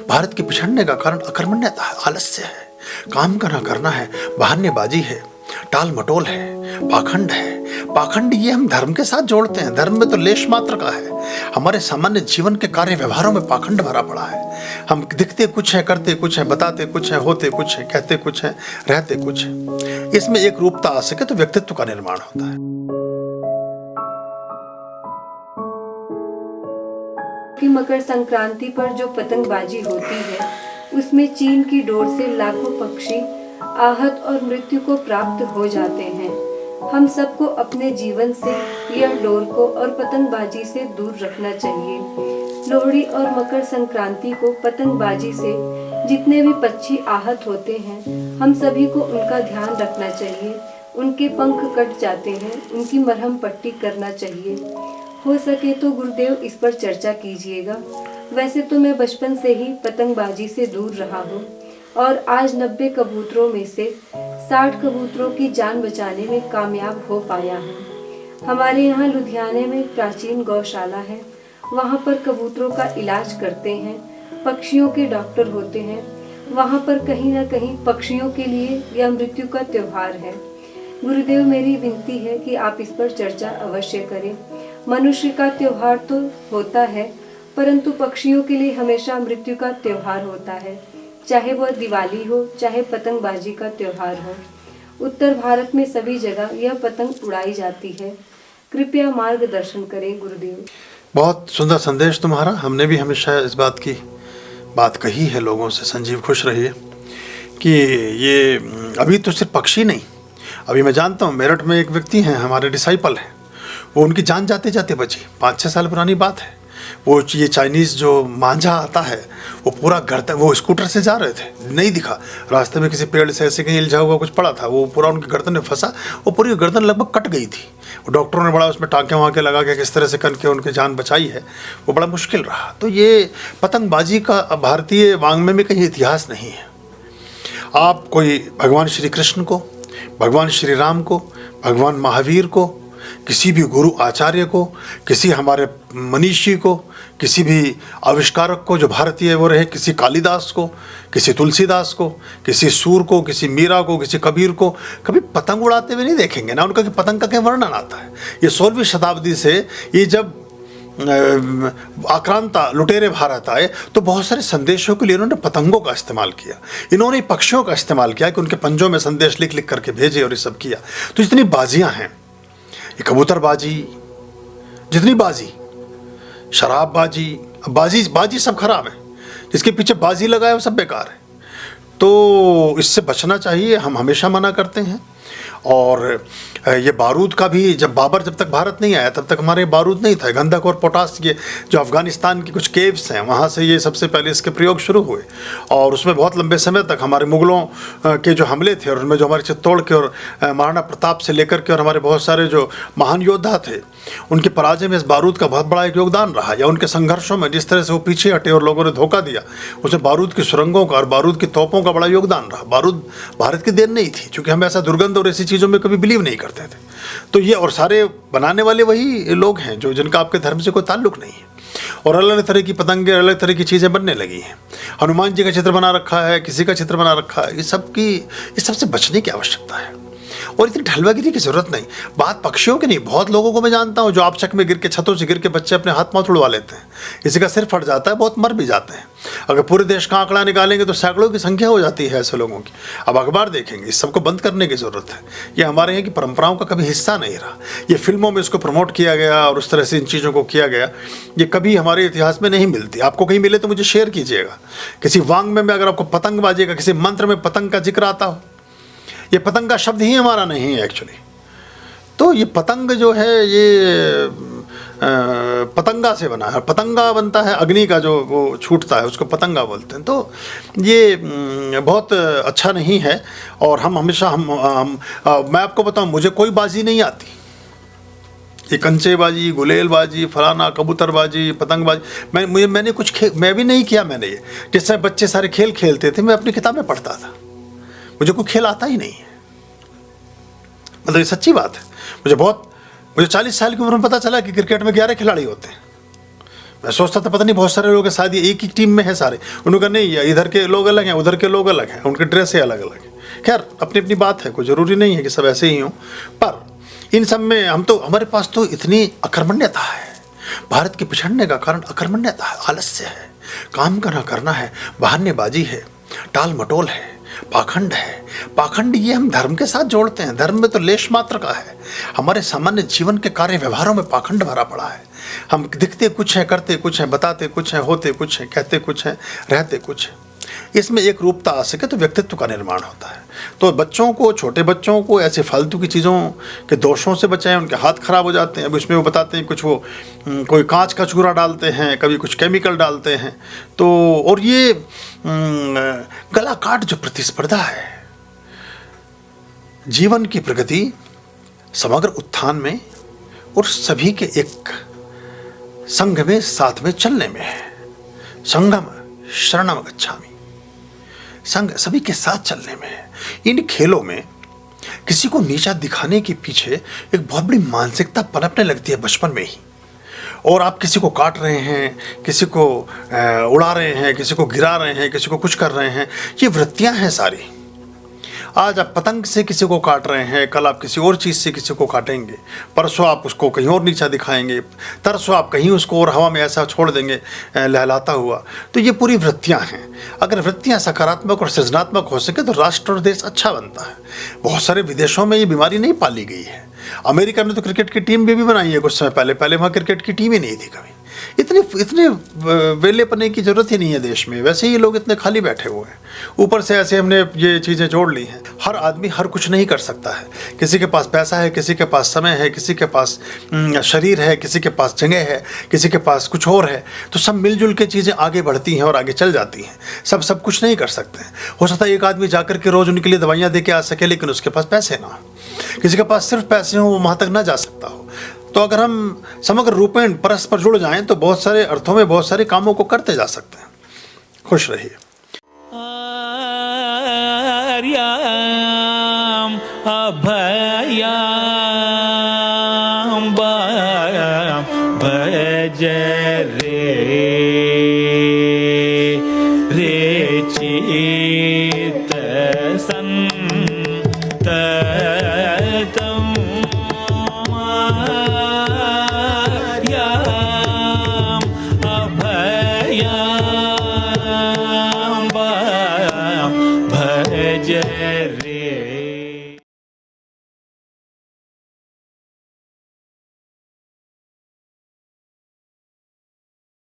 भारत के पिछड़ने का कारण अकर्मण्यता है, आलस्य है, काम का ना करना है, बहानेबाजी है, टाल मटोल है, पाखंड है। पाखंड ये हम धर्म के साथ जोड़ते हैं, धर्म में तो लेश मात्र का है। हमारे सामान्य जीवन के कार्य व्यवहारों में पाखंड भरा पड़ा है। हम दिखते कुछ है, करते कुछ है, बताते कुछ है, होते कुछ है, कहते कुछ है, रहते कुछ है। इसमें एक रूपता आ सके तो व्यक्तित्व का निर्माण होता है। कि मकर संक्रांति पर जो पतंगबाजी होती है उसमें चीन की डोर से लाखों पक्षी आहत और मृत्यु को प्राप्त हो जाते हैं। हम सबको अपने जीवन से यह डोर को और पतंगबाजी से दूर रखना चाहिए। लोहड़ी और मकर संक्रांति को पतंगबाजी से जितने भी पक्षी आहत होते हैं, हम सभी को उनका ध्यान रखना चाहिए। उनके पंख कट जाते हैं, उनकी मरहम पट्टी करना चाहिए। हो सके तो गुरुदेव इस पर चर्चा कीजिएगा। वैसे तो मैं बचपन से ही पतंगबाजी से दूर रहा हूँ और आज 90 कबूतरों में से 60 कबूतरों की जान बचाने में कामयाब हो पाया हूँ। हमारे यहाँ लुधियाने में प्राचीन गौशाला है, वहाँ पर कबूतरों का इलाज करते हैं, पक्षियों के डॉक्टर होते हैं। वहाँ पर कहीं ना कहीं पक्षियों के लिए यह मृत्यु का त्योहार है। गुरुदेव, मेरी विनती है कि आप इस पर चर्चा अवश्य करें। मनुष्य का त्योहार तो होता है, परंतु पक्षियों के लिए हमेशा मृत्यु का त्योहार होता है, चाहे वह दिवाली हो, चाहे पतंगबाजी का त्योहार हो। उत्तर भारत में सभी जगह यह पतंग उड़ाई जाती है। कृपया मार्गदर्शन करें गुरुदेव। बहुत सुंदर संदेश तुम्हारा। हमने भी हमेशा इस बात की बात कही है लोगों से, संजीव खुश रहिए, कि ये अभी तो सिर्फ पक्षी नहीं, अभी मैं जानता हूँ मेरठ में एक व्यक्ति हैं, हमारे डिसाइपल हैं, वो उनकी जान जाते जाते बची। 5-6 साल पुरानी बात है। वो ये चाइनीज़ जो मांझा आता है, वो पूरा घर, वो स्कूटर से जा रहे थे, नहीं दिखा, रास्ते में किसी पेड़ से ऐसे कहीं इल्झा हुआ कुछ पड़ा था, वो पूरा उनकी गर्दन में फंसा, वो पूरी गर्दन लगभग कट गई थी। वो डॉक्टरों ने बड़ा उसमें टाँके वाँके लगा के किस तरह से करके उनकी जान बचाई है, वो बड़ा मुश्किल रहा। तो ये पतंगबाजी का भारतीय वाङ्मय में कहीं इतिहास नहीं है। आप कोई भगवान श्री कृष्ण को, भगवान श्री राम को, भगवान महावीर को, किसी भी गुरु आचार्य को, किसी हमारे मनीषी को, किसी भी आविष्कारक को जो भारतीय वो रहे, किसी कालिदास को, किसी तुलसीदास को, किसी सूर को, किसी मीरा को, किसी कबीर को कभी पतंग उड़ाते हुए नहीं देखेंगे ना। उनका कि पतंग का क्या वर्णन आता है। ये 16वीं शताब्दी से ये जब आक्रांता लुटेरे भारत आए तो बहुत सारे संदेशों के लिए इन्होंने पतंगों का इस्तेमाल किया, इन्होंने पक्षियों का इस्तेमाल किया कि उनके पंजों में संदेश लिख लिख करके भेजे और ये सब किया। तो जितनी बाजियाँ हैं, ये कबूतरबाजी, जितनी बाजी, शराबबाजी, बाजी सब खराब है। जिसके पीछे बाजी लगाए वो सब बेकार है। तो इससे बचना चाहिए, हम हमेशा मना करते हैं। और ये बारूद का भी, जब तक भारत नहीं आया तब तक हमारे बारूद नहीं था। गंधक और पोटास, ये जो अफ़गानिस्तान की कुछ केव्स हैं वहाँ से ये सबसे पहले इसके प्रयोग शुरू हुए। और उसमें बहुत लंबे समय तक हमारे मुग़लों के जो हमले थे और उनमें जो हमारे चित्तौड़ के और महाराणा प्रताप से लेकर के और हमारे बहुत सारे जो महान योद्धा थे, उनकी पराजय में इस बारूद का बहुत बड़ा एक योगदान रहा। या उनके संघर्षों में जिस तरह से वो पीछे हटे और लोगों ने धोखा दिया, उसमें बारूद की सुरंगों का और बारूद की तोपों का बड़ा योगदान रहा। बारूद भारत की देन नहीं थी, क्योंकि हम ऐसा दुर्गंध और ऐसी चीज़ों में कभी बिलीव नहीं करते थे। तो ये, और सारे बनाने वाले वही लोग हैं जो जिनका आपके धर्म से कोई ताल्लुक नहीं है। और अलग अलग तरह की पतंगे, अलग तरह की चीज़ें बनने लगी हैं। हनुमान जी का चित्र बना रखा है, किसी का चित्र बना रखा है। इस सबसे बचने की आवश्यकता है और इतनी ढलवागिरी की जरूरत नहीं। बात पक्षियों की नहीं, बहुत लोगों को मैं जानता हूँ जो आपचक में गिर के, छतों से गिर के बच्चे अपने हाथ पाँव तुड़वा लेते हैं। किसी का सिर फट जाता है, बहुत मर भी जाते हैं। अगर पूरे देश का आंकड़ा निकालेंगे तो सैकड़ों की संख्या हो जाती है ऐसे लोगों की। अब अखबार देखेंगे, इस सबको बंद करने की ज़रूरत है। ये हमारे यहाँ की परंपराओं का कभी हिस्सा नहीं रहा। ये फिल्मों में इसको प्रमोट किया गया और उस तरह से इन चीज़ों को किया गया, ये कभी हमारे इतिहास में नहीं मिलती। आपको कहीं मिले तो मुझे शेयर कीजिएगा। किसी वाङ्मय में अगर आपको पतंगबाजी का, किसी मंत्र में पतंग का जिक्र आता हो। ये पतंग का शब्द ही हमारा नहीं है एक्चुअली। तो ये पतंग जो है ये पतंगा से बना है। पतंगा बनता है अग्नि का, जो वो छूटता है उसको पतंगा बोलते हैं। तो ये बहुत अच्छा नहीं है। और हम हमेशा मैं आपको बताऊं, मुझे कोई बाजी नहीं आती। ये कंचेबाजी, गुलेलबाजी, फलाना, कबूतरबाजी, पतंगबाजी, मैंने मैं भी नहीं किया। मैंने ये, जिस तरह बच्चे सारे खेल खेलते थे, मैं अपनी किताब में पढ़ता था, मुझे कोई खेल आता ही नहीं है। मतलब ये सच्ची बात है। मुझे 40 साल की उम्र में पता चला कि क्रिकेट में 11 खिलाड़ी होते हैं। मैं सोचता था पता नहीं बहुत सारे लोग हैं शायद ये एक ही टीम में है सारे, उन्होंने कहा नहीं इधर के लोग अलग हैं उधर के लोग अलग हैं, उनके ड्रेस ही अलग अलग है। खैर अपनी अपनी बात है, कोई ज़रूरी नहीं है कि सब ऐसे ही हों, पर इन सब में हमारे पास तो इतनी अकर्मण्यता है। भारत के पिछड़ने का कारण अकर्मण्यता है, आलस्य है, काम करना है, बहानेबाजी है, टाल मटोल है, पाखंड है। पाखंड ये हम धर्म के साथ जोड़ते हैं, धर्म में तो लेश मात्र का है। हमारे सामान्य जीवन के कार्य व्यवहारों में पाखंड भरा पड़ा है। हम दिखते कुछ हैं, करते कुछ हैं, बताते कुछ हैं, होते कुछ हैं, कहते कुछ हैं, रहते कुछ हैं। इसमें एक रूपता आ सके तो व्यक्तित्व का निर्माण होता है। तो बच्चों को, छोटे बच्चों को ऐसे फालतू की चीज़ों के दोषों से बचाएं, उनके हाथ खराब हो जाते हैं। अब इसमें वो बताते हैं कुछ वो कोई कांच का चूरा डालते हैं, कभी कुछ केमिकल डालते हैं, तो और ये गला काट जो प्रतिस्पर्धा है, जीवन की प्रगति समग्र उत्थान में और सभी के एक संघ में साथ में चलने में है। संगम शरणम गच्छामि, संघ सभी के साथ चलने में है। इन खेलों में किसी को नीचा दिखाने के पीछे एक बहुत बड़ी मानसिकता पनपने लगती है बचपन में ही। और आप किसी को काट रहे हैं, किसी को उड़ा रहे हैं, किसी को गिरा रहे हैं, किसी को कुछ कर रहे हैं, ये वृत्तियां हैं सारी। आज आप पतंग से किसी को काट रहे हैं, कल आप किसी और चीज़ से किसी को काटेंगे, परसों आप उसको कहीं और नीचा दिखाएंगे, तरसों आप कहीं उसको और हवा में ऐसा छोड़ देंगे लहलाता हुआ। तो ये पूरी वृत्तियां हैं। अगर वृत्तियां सकारात्मक और सृजनात्मक हो सके तो राष्ट्र और देश अच्छा बनता है। बहुत सारे विदेशों में ये बीमारी नहीं पाली गई है। अमेरिका ने तो क्रिकेट की टीम भी बनाई है कुछ समय पहले वहाँ क्रिकेट की टीम ही नहीं थी कभी। इतने वेलेपने की जरूरत ही नहीं है देश में, वैसे ही लोग इतने खाली बैठे हुए हैं। ऊपर से ऐसे हमने ये चीज़ें जोड़ ली हैं। हर आदमी हर कुछ नहीं कर सकता है। किसी के पास पैसा है, किसी के पास समय है, किसी के पास शरीर है, किसी के पास जगह है, किसी के पास कुछ और है। तो सब मिलजुल के चीज़ें आगे बढ़ती हैं और आगे चल जाती हैं। सब कुछ नहीं कर सकते हैं। हो सकता है एक आदमी जाकर के रोज़ उनके लिए दवाइयाँ दे के आ सके, लेकिन उसके पास पैसे ना हो। किसी के पास सिर्फ पैसे हों, वो वहाँ तक ना जा सकता हो। तो अगर हम समग्र रूपेण परस्पर जुड़ जाएं तो बहुत सारे अर्थों में बहुत सारे कामों को करते जा सकते हैं। खुश रहिए। अभया